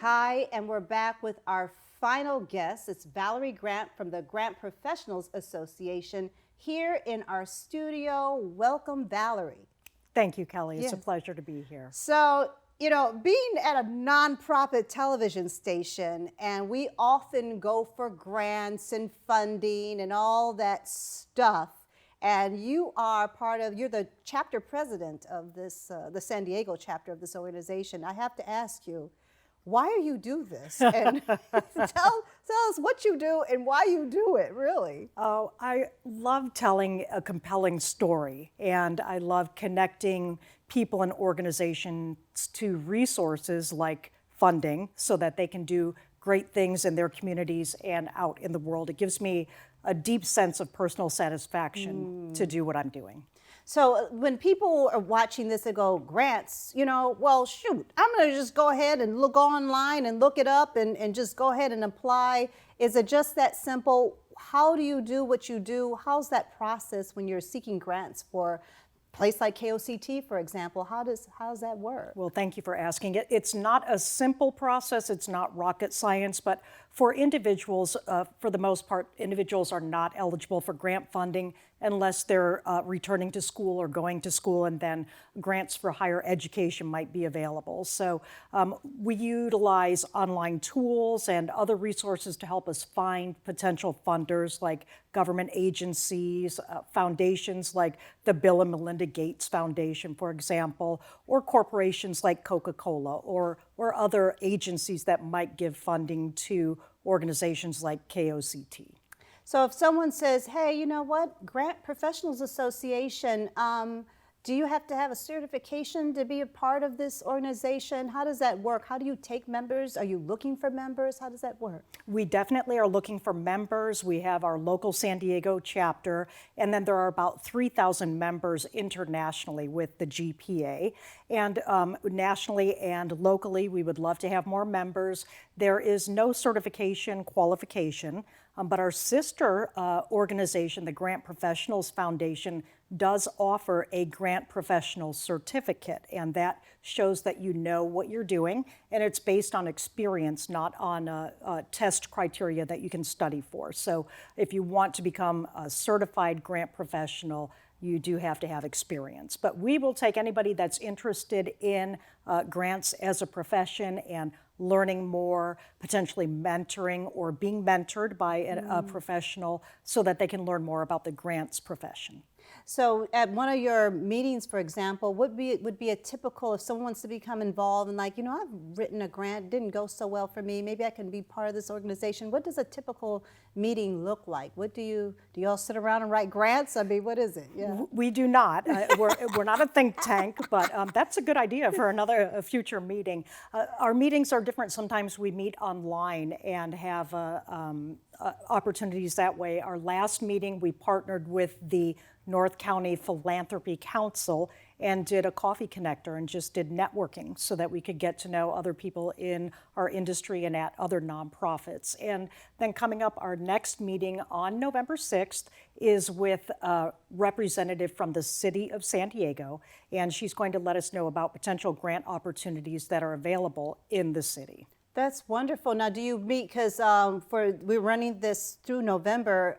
Hi, and we're back with our final guest. It's Valerie Grant from the Grant Professionals Association here in our studio. Welcome, Valerie. Thank you, Kelly. It's Yes. a pleasure to be here. So, being at a nonprofit television station, and we often go for grants and funding and all that stuff. And you're the chapter president of this, the San Diego chapter of this organization. I have to ask you, why do you do this? And tell us what you do and why you do it, really. Oh, I love telling a compelling story, and I love connecting people and organizations to resources like funding so that they can do great things in their communities and out in the world. It gives me a deep sense of personal satisfaction to do what I'm doing. So when people are watching this, they go, grants, well, shoot, I'm going to just go ahead and look online and look it up and just go ahead and apply. Is it just that simple? How do you do what you do? How's that process when you're seeking grants for a place like KOCT, for example? How does that work? Well, thank you for asking it. It's not a simple process. It's not rocket science, but for individuals, for the most part, individuals are not eligible for grant funding unless they're returning to school or going to school, and then grants for higher education might be available. So we utilize online tools and other resources to help us find potential funders like government agencies, foundations like the Bill and Melinda Gates Foundation, for example, or corporations like Coca-Cola or other agencies that might give funding to organizations like KOCT. So if someone says, hey, you know what, Grant Professionals Association, do you have to have a certification to be a part of this organization? How does that work? How do you take members? Are you looking for members? How does that work? We definitely are looking for members. We have our local San Diego chapter, and then there are about 3,000 members internationally with the GPA. And nationally and locally, we would love to have more members. There is no certification qualification, but our sister organization, the Grant Professionals Foundation, does offer a grant professional certificate, and that shows that you know what you're doing, and it's based on experience, not on a test criteria that you can study for. So if you want to become a certified grant professional, you do have to have experience. But we will take anybody that's interested in grants as a profession and learning more, potentially mentoring or being mentored by a professional so that they can learn more about the grants profession. So at one of your meetings, for example, would be a typical, if someone wants to become involved and like, I've written a grant, didn't go so well for me, maybe I can be part of this organization. What does a typical meeting look like? Do you all sit around and write grants? I mean, what is it? Yeah. We do not. We're not a think tank, but that's a good idea for a future meeting. Our meetings are different. Sometimes we meet online and have opportunities that way. Our last meeting, we partnered with the North County Philanthropy Council and did a coffee connector and just did networking so that we could get to know other people in our industry and at other nonprofits. And then coming up, our next meeting on November 6th is with a representative from the city of San Diego, and she's going to let us know about potential grant opportunities that are available in the city. That's wonderful. Now, do you meet, because we're running this through November,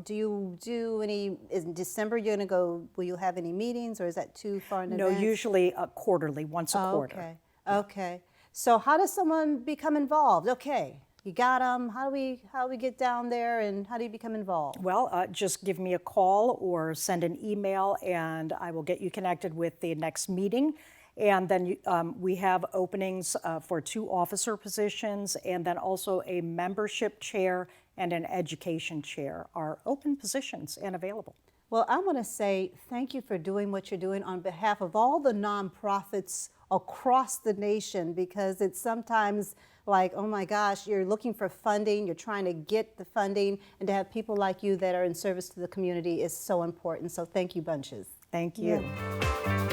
do you do any, in December you're going to go, will you have any meetings, or is that too far in advance? No, usually quarterly, once a quarter. Okay, okay. So how does someone become involved? Okay, you got them. How do we get down there, and how do you become involved? Well, just give me a call or send an email, and I will get you connected with the next meeting. And then we have openings for 2 officer positions, and then also a membership chair and an education chair are open positions and available. Well, I want to say thank you for doing what you're doing on behalf of all the nonprofits across the nation, because it's sometimes like, oh my gosh, you're looking for funding, you're trying to get the funding, and to have people like you that are in service to the community is so important. So thank you bunches. Thank you. Yeah.